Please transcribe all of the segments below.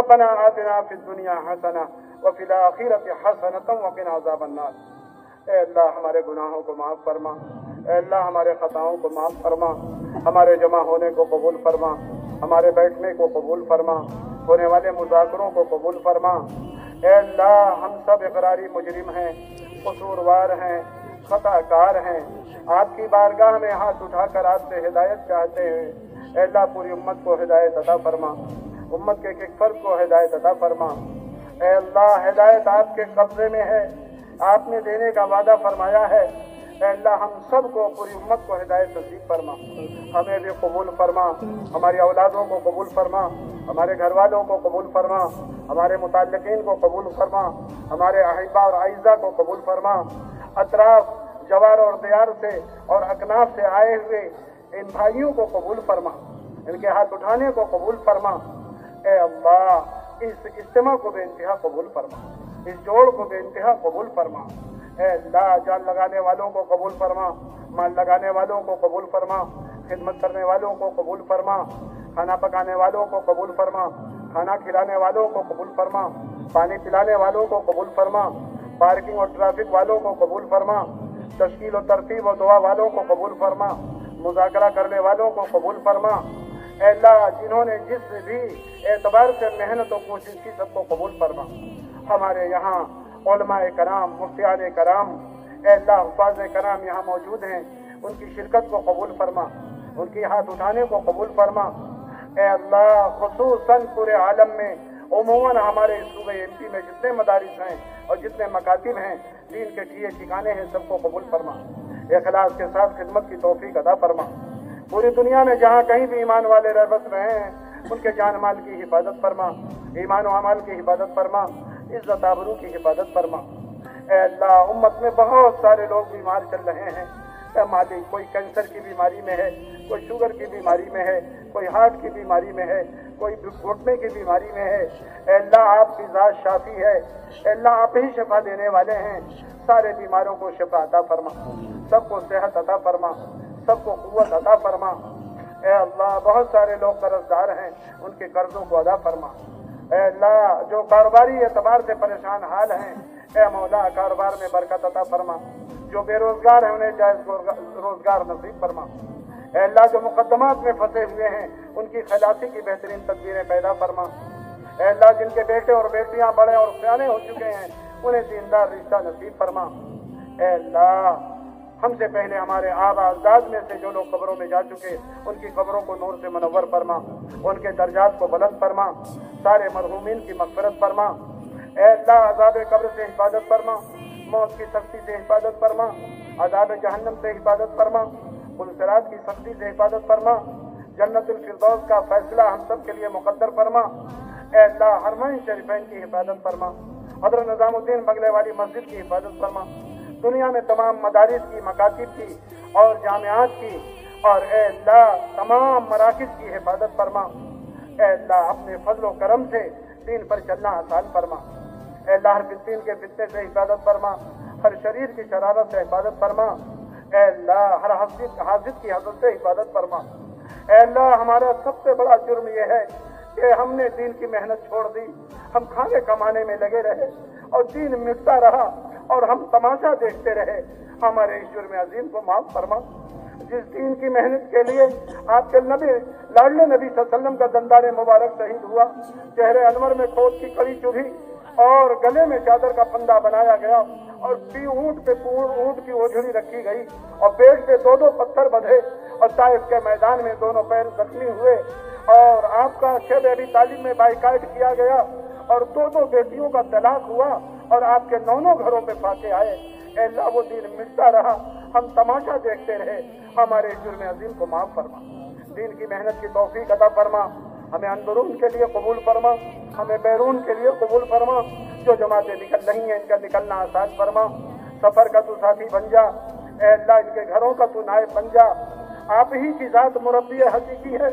ربنا آتنا فی الدنیا حسنہ وفی الآخرۃ حسنۃ وقنا عذاب النار۔ اے اللہ ہمارے گناہوں کو معاف فرما، اے اللہ ہمارے خطاؤں کو معاف فرما، ہمارے جمع ہونے کو قبول فرما، ہمارے بیٹھنے کو قبول فرما، ہونے والے مذاکروں کو قبول فرما۔ اے اللہ ہم سب اقراری مجرم ہیں، قصوروار ہیں، خطا کار ہیں، آپ کی بارگاہ میں ہاتھ اٹھا کر آپ سے ہدایت چاہتے ہیں۔ اے اللہ پوری امت کو ہدایت عطا فرما، امت کے ایک فرد کو ہدایت عطا فرما۔ اے اللہ ہدایت آپ کے قبضے میں ہے، آپ نے دینے کا وعدہ فرمایا ہے۔ اے اللہ ہم سب کو پوری امت کو ہدایت نصیب فرما، ہمیں بھی قبول فرما، ہماری اولادوں کو قبول فرما، ہمارے گھر والوں کو قبول فرما، ہمارے متعلقین کو قبول فرما، ہمارے احبا اور اعزا کو قبول فرما۔ اطراف جوار اور دیار سے اور اکناف سے آئے ہوئے ان بھائیوں کو قبول فرما، ان کے ہاتھ اٹھانے کو قبول فرما۔ اے اللہ اس اجتماع کو بے انتہا قبول فرما، اس جوڑ کو بے انتہا قبول فرما۔ اے اللہ جان لگانے والوں کو قبول فرما، مال لگانے والوں کو قبول فرما، خدمت کرنے والوں کو قبول فرما، کھانا پکانے والوں کو قبول فرما، کھانا کھلانے والوں کو قبول فرما، پانی پلانے والوں کو قبول فرما، پارکنگ اور ٹریفک والوں کو قبول فرما، تشکیل و ترتیب و دعا والوں کو قبول فرما، مذاکرہ کرنے والوں کو قبول فرما۔ اے اللہ جنہوں نے جس بھی اعتبار سے محنت و کوشش کی سب کو قبول فرما۔ ہمارے یہاں علماء کرام، مفتیان کرام، اے اللہ حفاظ کرام یہاں موجود ہیں، ان کی شرکت کو قبول فرما، ان کی ہاتھ اٹھانے کو قبول فرما۔ اے اللہ خصوصاً پورے عالم میں عموماً ہمارے صوبہ ایم پی میں جتنے مدارس ہیں اور جتنے مکاتب ہیں، دین کے ٹھیے ٹھکانے ہیں، سب کو قبول فرما، اخلاص کے ساتھ خدمت کی توفیق عطا فرما۔ پوری دنیا میں جہاں کہیں بھی ایمان والے رہ بس رہے ہیں، ان کے جان مال کی حفاظت فرما، ایمان و عمال کی حفاظت فرما، عزت آبرو کی حفاظت فرما۔ اے اللہ امت میں بہت سارے لوگ بیمار چل رہے ہیں، اے مالک کوئی کینسر کی بیماری میں ہے، کوئی شوگر کی بیماری میں ہے، کوئی ہارٹ کی بیماری میں ہے، کوئی گھٹنے کی بیماری میں ہے۔ اے اللہ آپ کی ذات شافی ہے، اے اللہ آپ ہی شفا دینے والے ہیں، سارے بیماروں کو شفا عطا فرما، سب کو صحت عطا فرما، سب کو قوت عطا فرما۔ اے اللہ بہت سارے لوگ قرض دار ہیں، ان کے قرضوں کو ادا فرما۔ اے اللہ جو کاروباری اعتبار سے پریشان حال ہیں، اے مولا کاروبار میں برکت عطا فرما، جو بے روزگار ہیں انہیں جائز روزگار نصیب فرما۔ اے اللہ جو مقدمات میں پھنسے ہوئے ہیں ان کی خلاصی کی بہترین تدبیریں پیدا فرما۔ اے اللہ جن کے بیٹے اور بیٹیاں بڑے اور سیانے ہو چکے ہیں انہیں دیندار رشتہ نصیب فرما۔ اے اللہ ہم سے پہلے ہمارے آبا اجداد میں سے جو لوگ قبروں میں جا چکے ان کی قبروں کو نور سے منور فرما، ان کے درجات کو بلند فرما، سارے مرحومین کی مغفرت فرما۔ اے اللہ عذاب قبر سے حفاظت فرما، موت کی سختی سے حفاظت فرما، عذاب جہنم سے حفاظت فرما، پلسرات کی سختی سے حفاظت فرما، جنت الفردوس کا فیصلہ ہم سب کے لیے مقدر فرما۔ اے اللہ حرمین شریفین کی حفاظت فرما، حضرت نظام الدین بنگلے والی مسجد کی حفاظت فرما، دنیا میں تمام مدارس کی، مکاتب کی اور جامعات کی، اور اے اللہ تمام مراکز کی حفاظت فرما۔ اے اللہ اپنے فضل و کرم سے دین پر چلنا آسان فرما۔ اے اللہ ہر فتین کے فتنے سے حفاظت فرما، ہر شریر کی شرارت سے حفاظت فرما۔ اے اللہ ہر حاسد کی حسد سے حفاظت فرما۔ اے اللہ ہمارا سب سے بڑا جرم یہ ہے کہ ہم نے دین کی محنت چھوڑ دی، ہم کھانے کمانے میں لگے رہے اور دین مٹتا رہا اور ہم تماشا دیکھتے رہے۔ ہمارے اس جرم عظیم کو معاف فرما۔ جس دین کی محنت کے لیے آپ کے نبی لاڈلے نبی صلی اللہ علیہ وسلم کا دندار مبارک شہید ہوا، چہرے انور میں کھود کی کڑی چبھی اور گلے میں چادر کا پھندا بنایا گیا اور اونٹ کی اوجھڑی رکھی گئی اور پیٹ پہ دو پتھر بدھے اور طائف کے میدان میں دونوں پیر زخمی ہوئے اور آپ کا شب ابی طالب میں بائیکاٹ کیا گیا اور دو بیٹیوں کا طلاق ہوا اور آپ کے 9 گھروں پہ فاتح آئے۔ اے اللہ وہ دین مٹتا رہا، ہم تماشا دیکھتے رہے۔ ہمارے جرم عظیم کو معاف فرما، دین کی محنت کی توفیق عطا فرما، ہمیں اندرون کے لیے قبول فرما، ہمیں بیرون کے لیے قبول فرما۔ جو جماعتیں نکل رہی ہیں ان کا نکلنا آسان فرما، سفر کا تو ساتھی بن جا۔ اے اللہ ان کے گھروں کا تو نائب بن جا۔ آپ ہی کی ذات مربی حقیقی ہے،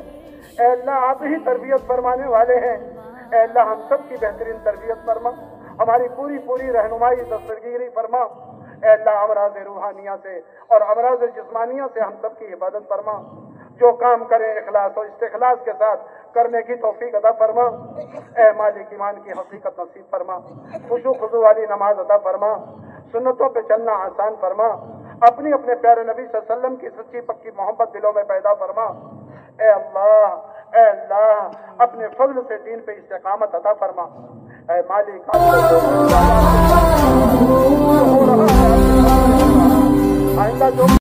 اے اللہ آپ ہی تربیت فرمانے والے ہیں۔ اے اللہ ہم سب کی بہترین تربیت فرما، ہماری پوری رہنمائی دستگیری فرما۔ اے اللہ امراض روحانیہ سے اور امراض جسمانیہ سے ہم سب کی حفاظت فرما۔ جو کام کریں اخلاص و استخلاص کے ساتھ کرنے کی توفیق عطا فرما۔ اے مالک ایمان کی حقیقت نصیب فرما، خشوع خضوع والی نماز عطا فرما، سنتوں پہ چلنا آسان فرما، اپنی اپنے پیارے نبی صلی اللہ علیہ وسلم کی سچی پکی محبت دلوں میں پیدا فرما۔ اے اللہ اپنے فضل سے دین پہ استقامت عطا فرما۔ اے مالک آئندہ جو